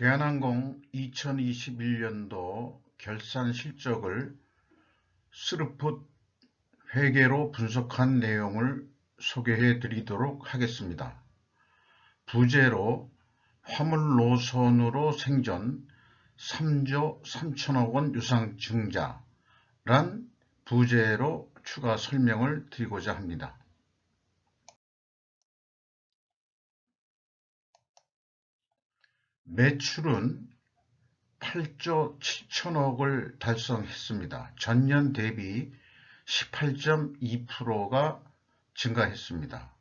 대한항공 2021년도 결산 실적을 스르풋 회계로 분석한 내용을 소개해 드리도록 하겠습니다. 부재로 화물노선으로 생전 3조 3천억 원 유상 증자란 부재로 추가 설명을 드리고자 합니다. 매출은 8조 7천억을 달성했습니다. 전년 대비 18.2%가 증가했습니다.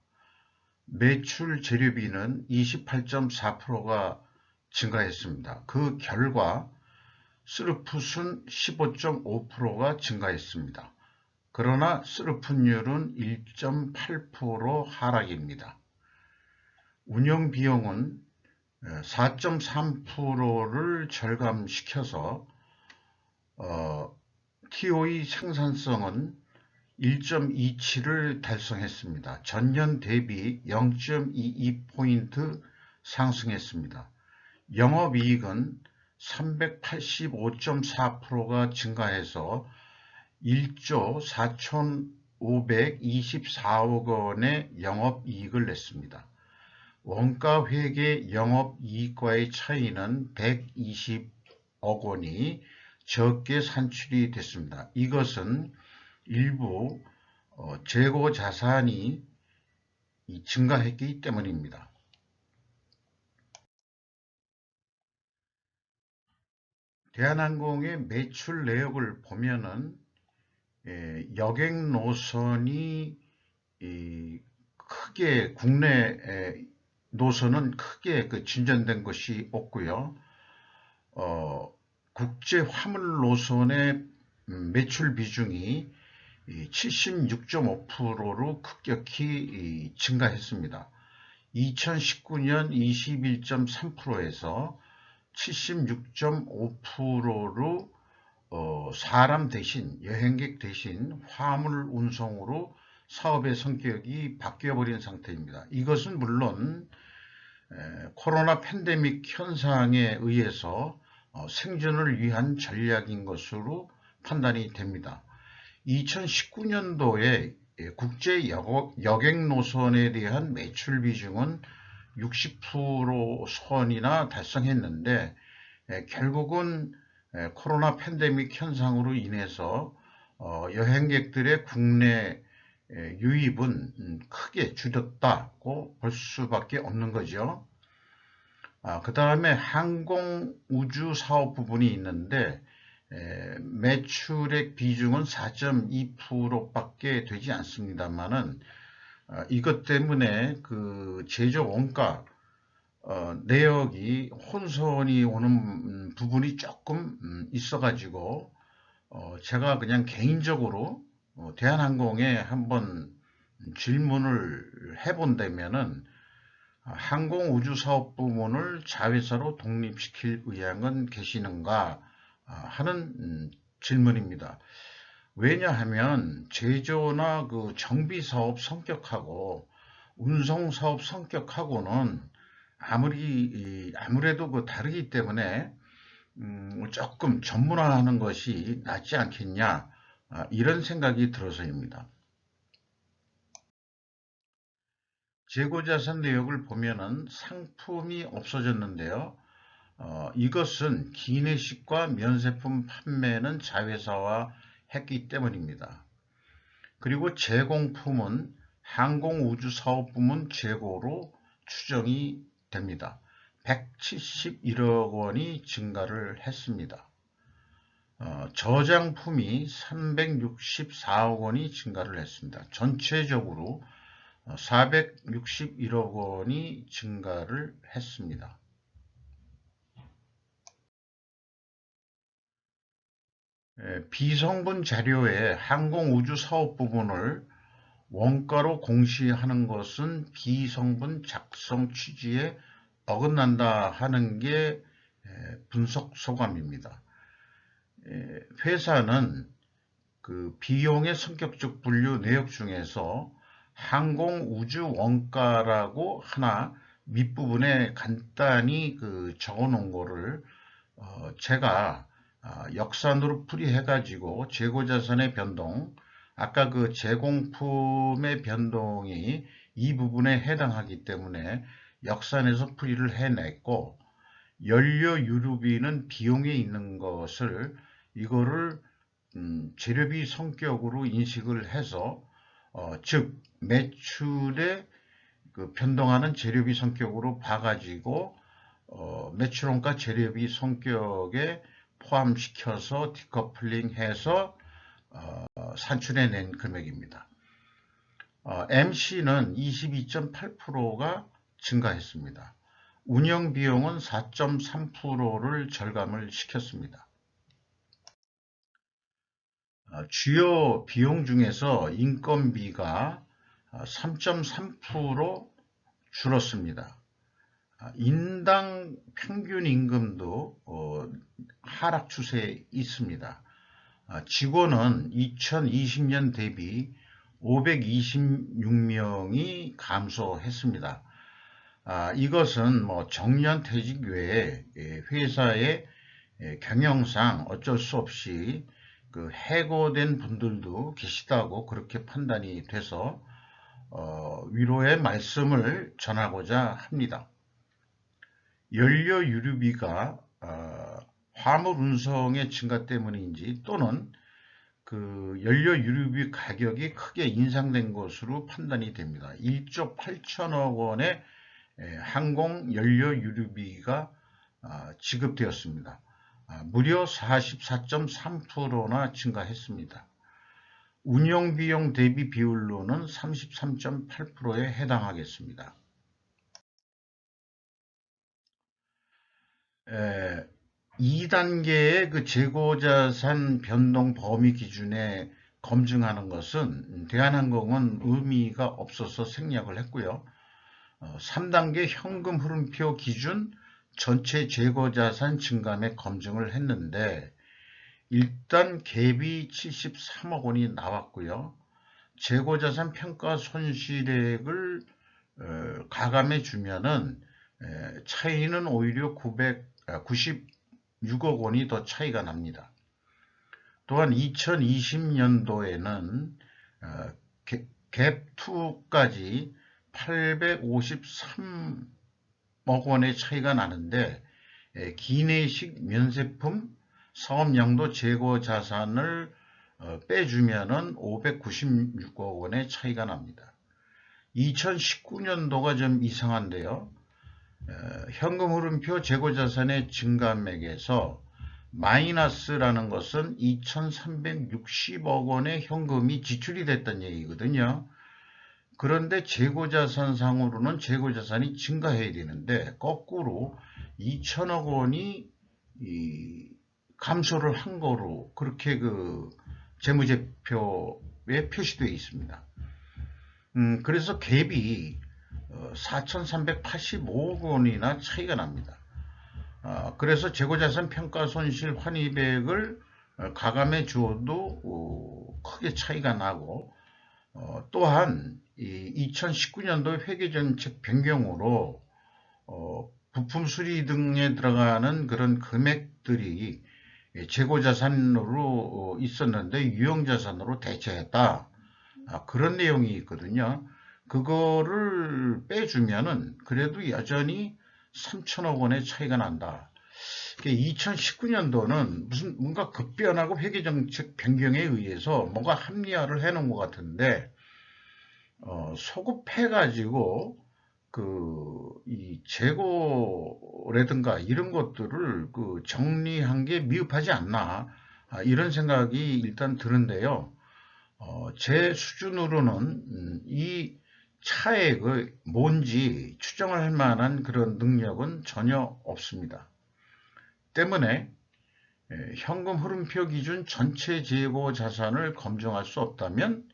매출 재료비는 28.4%가 증가했습니다. 그 결과 스르풋은 15.5%가 증가했습니다. 그러나 스르풋율은 1.8% 하락입니다. 운영비용은 4.3%를 절감시켜서 TOE 생산성은 1.27을 달성했습니다. 전년 대비 0.22포인트 상승했습니다. 영업이익은 385.4%가 증가해서 1조 4,524억 원의 영업이익을 냈습니다. 원가회계 영업이익과의 차이는 120억 원이 적게 산출이 됐습니다. 이것은 일부 재고 자산이 증가했기 때문입니다. 대한항공의 매출 내역을 보면은 여객 노선이 크게 국내 노선은 크게 진전된 것이 없고요. 국제 화물 노선의 매출 비중이 76.5%로 급격히 증가했습니다. 2019년 21.3%에서 76.5%로 사람 대신 여행객 대신 화물 운송으로 사업의 성격이 바뀌어버린 상태입니다. 이것은 물론 코로나 팬데믹 현상에 의해서 생존을 위한 전략인 것으로 판단이 됩니다. 2019년도에 국제 여객 노선에 대한 매출 비중은 60% 선이나 달성했는데 결국은 코로나 팬데믹 현상으로 인해서 여행객들의 국내 유입은 크게 줄였다고 볼 수밖에 없는 거죠. 그 다음에 항공 우주 사업 부분이 있는데 매출액 비중은 4.2%밖에 되지 않습니다만은 이것 때문에 그 제조 원가 내역이 혼선이 오는 부분이 조금 있어가지고 제가 그냥 개인적으로 대한항공에 한번 질문을 해본다면은 항공우주사업 부문을 자회사로 독립시킬 의향은 계시는가 하는 질문입니다. 왜냐하면 제조나 그 정비사업 성격하고 운송사업 성격하고는 아무래도 다르기 때문에 조금 전문화하는 것이 낫지 않겠냐 이런 생각이 들어서입니다. 재고자산 내역을 보면은 상품이 없어졌는데요. 이것은 기내식과 면세품 판매는 자회사와 했기 때문입니다. 그리고 제공품은 항공우주사업부문 재고로 추정이 됩니다. 171억 원이 증가를 했습니다. 저장품이 364억 원이 증가를 했습니다. 전체적으로 461억 원이 증가를 했습니다. 비성분 자료의 항공우주 사업 부분을 원가로 공시하는 것은 비성분 작성 취지에 어긋난다 하는 게 분석 소감입니다. 회사는 그 비용의 성격적 분류 내역 중에서 항공우주 원가라고 하나 밑부분에 간단히 적어 놓은 거를 제가 역산으로 풀이해 가지고 재고자산의 변동, 아까 제공품의 변동이 이 부분에 해당하기 때문에 역산해서 풀이를 해냈고, 연료유류비는 비용에 있는 것을 이거를 재료비 성격으로 인식을 해서 즉 매출에 변동하는 재료비 성격으로 봐가지고 매출원가 재료비 성격에 포함시켜서 디커플링해서 산출해낸 금액입니다. MC는 22.8%가 증가했습니다. 운영비용은 4.3%를 절감을 시켰습니다. 주요 비용 중에서 인건비가 3.3% 줄었습니다. 인당 평균 임금도 하락 추세에 있습니다. 직원은 2020년 대비 526명이 감소했습니다. 이것은 정년퇴직 외에 회사의 경영상 어쩔 수 없이 해고된 분들도 계시다고 그렇게 판단이 돼서 위로의 말씀을 전하고자 합니다. 연료유류비가 화물 운송의 증가 때문인지 또는 연료유류비 가격이 크게 인상된 것으로 판단이 됩니다. 1조 8천억 원의 항공 연료유류비가 지급되었습니다. 무려 44.3%나 증가했습니다. 운영비용 대비 비율로는 33.8%에 해당하겠습니다. 2단계의 재고자산 변동 범위 기준에 검증하는 것은 대한항공은 의미가 없어서 생략을 했고요. 3단계 현금 흐름표 기준 전체 재고자산 증감액 검증을 했는데 일단 갭이 73억 원이 나왔고요. 재고자산 평가 손실액을 가감해 주면은 차이는 오히려 96억 원이 더 차이가 납니다. 또한 2020년도에는 갭2까지 853억 원의 차이가 나는데 기내식 면세품 사업량도 재고 자산을 빼주면은 596억 원의 차이가 납니다. 2019년도가 좀 이상한데요. 현금 흐름표 재고 자산의 증감액에서 마이너스라는 것은 2,360억 원의 현금이 지출이 됐다는 얘기거든요. 그런데 재고자산상으로는 재고자산이 증가해야 되는데 거꾸로 2천억 원이 감소를 한 거로 그렇게 재무제표에 표시되어 있습니다. 그래서 갭이 4,385억 원이나 차이가 납니다. 그래서 재고자산 평가손실 환입액을 가감해 주어도 크게 차이가 나고 또한 2019년도 회계정책 변경으로 부품 수리 등에 들어가는 그런 금액들이 재고자산으로 있었는데 유형자산으로 대체했다. 그런 내용이 있거든요. 그거를 빼주면은 그래도 여전히 3천억 원의 차이가 난다. 2019년도는 뭔가 급변하고 회계정책 변경에 의해서 뭔가 합리화를 해놓은 것 같은데 소급해가지고 이 재고라든가 이런 것들을 정리한 게 미흡하지 않나 이런 생각이 일단 드는데요. 제 수준으로는 이 차액이 뭔지 추정을 할 만한 그런 능력은 전혀 없습니다. 때문에 현금 흐름표 기준 전체 재고 자산을 검증할 수 없다면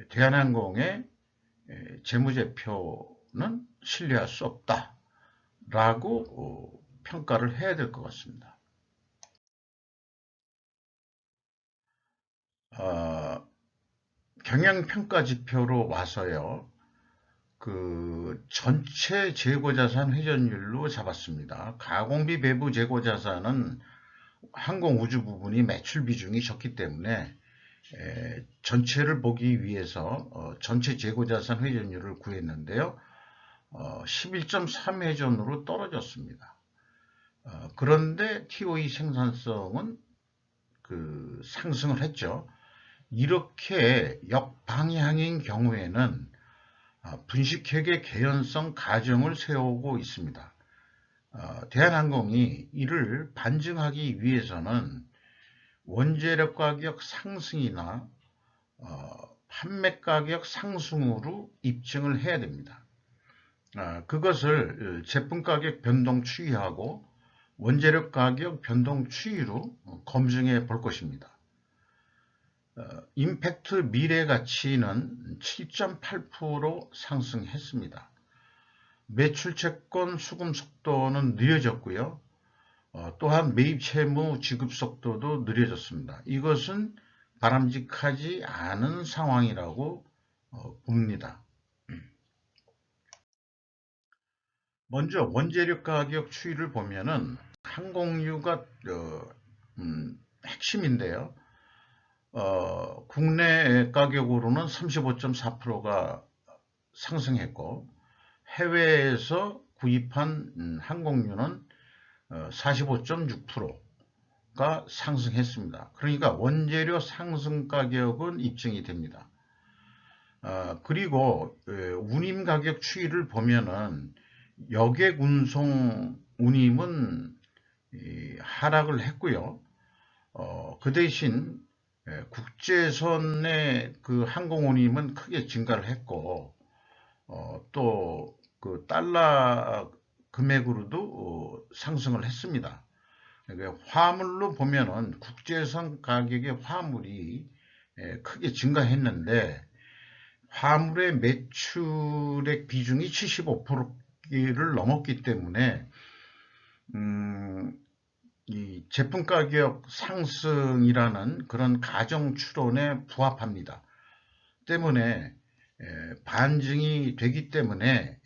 대한항공의 재무제표는 신뢰할 수 없다라고 평가를 해야 될 것 같습니다. 경영평가 지표로 와서요. 그 전체 재고자산 회전율로 잡았습니다. 가공비 배부 재고자산은 항공우주 부분이 매출 비중이 적기 때문에 전체를 보기 위해서 전체 재고자산 회전율을 구했는데요. 11.3 회전으로 떨어졌습니다. 그런데 TOE 생산성은 상승을 했죠. 이렇게 역방향인 경우에는 분식회계 개연성 가정을 세우고 있습니다. 대한항공이 이를 반증하기 위해서는 원재료 가격 상승이나 판매 가격 상승으로 입증을 해야 됩니다. 그것을 제품 가격 변동 추이하고 원재료 가격 변동 추이로 검증해 볼 것입니다. 임팩트 미래 가치는 7.8% 상승했습니다. 매출 채권 수금 속도는 느려졌고요. 또한 매입 채무 지급 속도도 느려졌습니다. 이것은 바람직하지 않은 상황이라고 봅니다. 먼저 원재료 가격 추이를 보면은 항공유가 핵심인데요. 국내 가격으로는 35.4%가 상승했고 해외에서 구입한 항공유는 45.6%가 상승했습니다. 그러니까 원재료 상승 가격은 입증이 됩니다. 그리고 운임 가격 추이를 보면은 여객 운송 운임은 하락을 했고요. 그 대신 국제선의 그 항공 운임은 크게 증가를 했고 또 그 달러 금액으로도 상승을 했습니다. 그러니까 화물로 보면은 국제선 가격의 화물이 크게 증가했는데 화물의 매출액 비중이 75%를 넘었기 때문에 이 제품 가격 상승이라는 그런 가정 추론에 부합합니다. 때문에 반증이 되기 때문에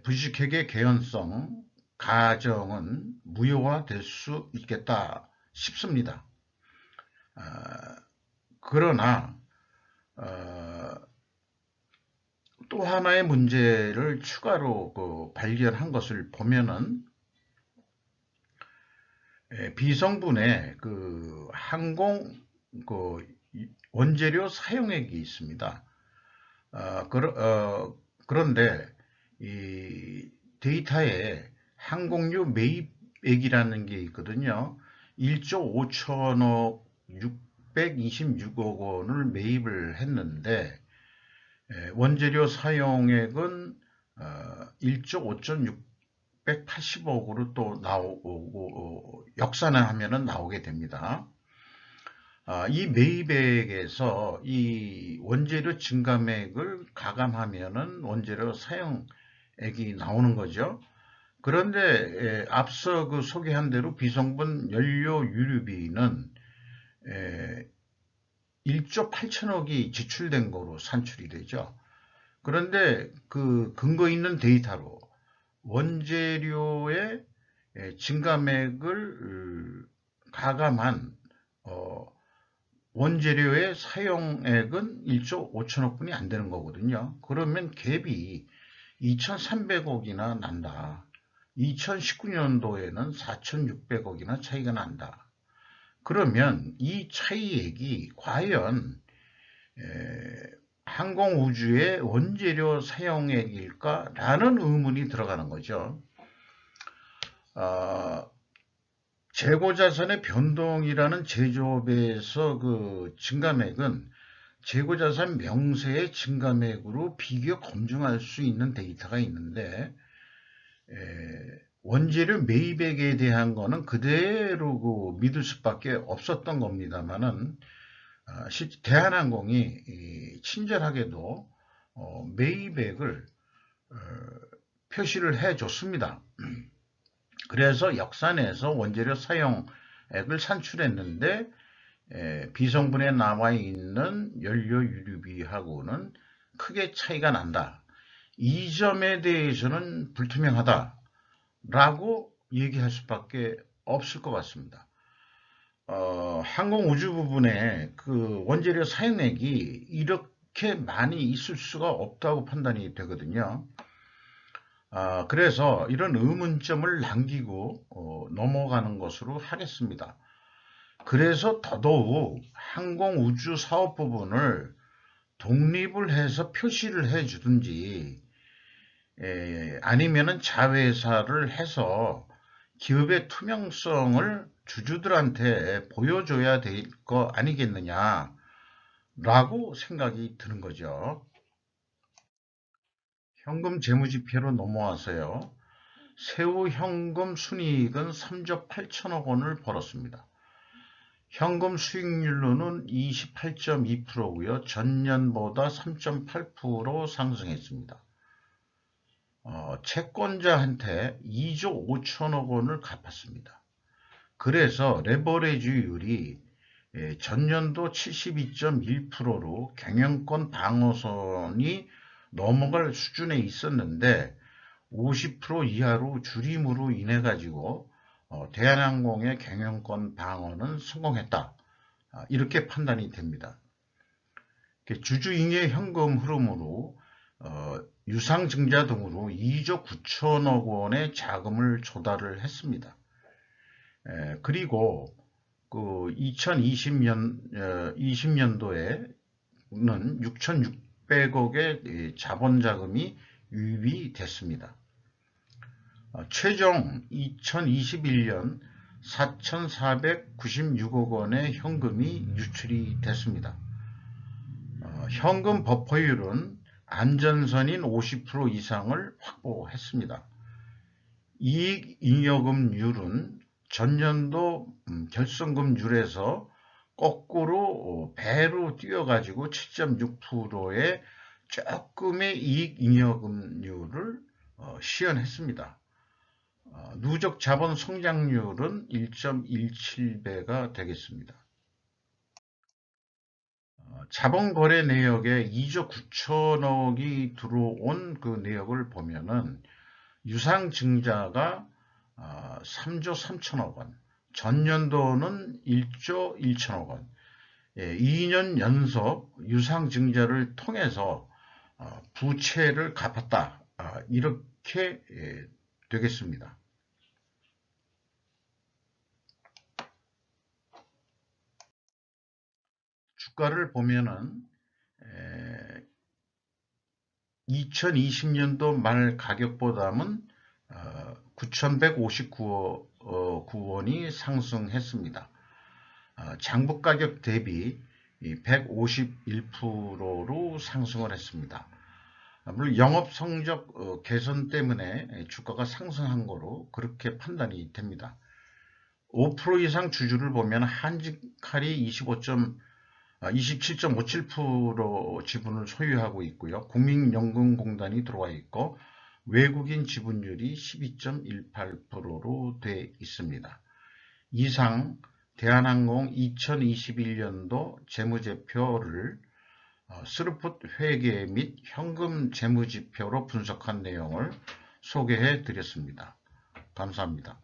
분식회계 개연성 가정은 무효화될 수 있겠다 싶습니다. 그러나 또 하나의 문제를 추가로 발견한 것을 보면은 비성분의 그 항공 원재료 사용액이 있습니다. 그런데 이 데이터에 항공유 매입액이라는 게 있거든요. 1조 5천억 626억 원을 매입을 했는데 원재료 사용액은 1조 5,680억으로 또 나오고 역산하면은 나오게 됩니다. 이 매입액에서 이 원재료 증감액을 가감하면은 원재료 사용액이 나오는 거죠. 그런데 앞서 그 소개한 대로 비성분 연료 유류비는 1조 8천억이 지출된 거로 산출이 되죠. 그런데 그 근거 있는 데이터로 원재료의 증감액을 가감한 원재료의 사용액은 1조 5천억 분이 안 되는 거거든요. 그러면 갭이 2,300억이나 난다. 2019년도에는 4,600억이나 차이가 난다. 그러면 이 차이액이 과연 항공우주의 원재료 사용액일까라는 의문이 들어가는 거죠. 재고자산의 변동이라는 제조업에서 그 증감액은 재고자산 명세의 증감액으로 비교 검증할 수 있는 데이터가 있는데 원재료 매입액에 대한 거는 그대로 그 믿을 수밖에 없었던 겁니다만은 대한항공이 친절하게도 매입액을 표시를 해줬습니다. 그래서 역산해서 원재료 사용액을 산출했는데 비성분에 남아있는 연료 유류비하고는 크게 차이가 난다. 이 점에 대해서는 불투명하다라고 얘기할 수밖에 없을 것 같습니다. 항공 우주 부분에 그 원재료 사용액이 이렇게 많이 있을 수가 없다고 판단이 되거든요. 그래서 이런 의문점을 남기고 넘어가는 것으로 하겠습니다. 그래서 더더욱 항공 우주 사업 부분을 독립을 해서 표시를 해주든지 아니면은 자회사를 해서 기업의 투명성을 주주들한테 보여줘야 될 거 아니겠느냐라고 생각이 드는 거죠. 현금 재무지표로 넘어와서요. 세후 현금 순이익은 3조 8천억 원을 벌었습니다. 현금 수익률로는 28.2%고요. 전년보다 3.8% 상승했습니다. 채권자한테 2조 5천억 원을 갚았습니다. 그래서 레버리지율이 전년도 72.1%로 경영권 방어선이 넘어갈 수준에 있었는데 50% 이하로 줄임으로 인해 가지고 대한항공의 경영권 방어는 성공했다. 이렇게 판단이 됩니다. 주주잉여 현금 흐름으로 유상증자 등으로 2조 9천억 원의 자금을 조달을 했습니다. 그리고 그 2020년도에는 6,600억의 자본자금이 유입이 됐습니다. 최종 2021년 4,496억 원의 현금이 유출이 됐습니다. 현금 버퍼율은 안전선인 50% 이상을 확보했습니다. 이익잉여금률은 전년도 결손금률에서 거꾸로 배로 뛰어가지고 7.6%의 조금의 이익잉여금률을 시현했습니다. 누적 자본 성장률은 1.17배가 되겠습니다. 자본 거래 내역에 2조 9천억이 들어온 그 내역을 보면은 유상증자가 3조 3천억 원, 전년도는 1조 1천억 원, 2년 연속 유상증자를 통해서 부채를 갚았다. 이렇게 되겠습니다. 주가를 보면은 2020년도 말 가격보다는 9,159원이 상승했습니다. 장부 가격 대비 151%로 상승을 했습니다. 물론 영업 성적 개선 때문에 주가가 상승한 거로 그렇게 판단이 됩니다. 5% 이상 주주를 보면 한직칼이 27.57% 지분을 소유하고 있고요. 국민연금공단이 들어와 있고 외국인 지분율이 12.18%로 되어 있습니다. 이상 대한항공 2021년도 재무제표를 스루풋 회계 및 현금 재무지표로 분석한 내용을 소개해 드렸습니다. 감사합니다.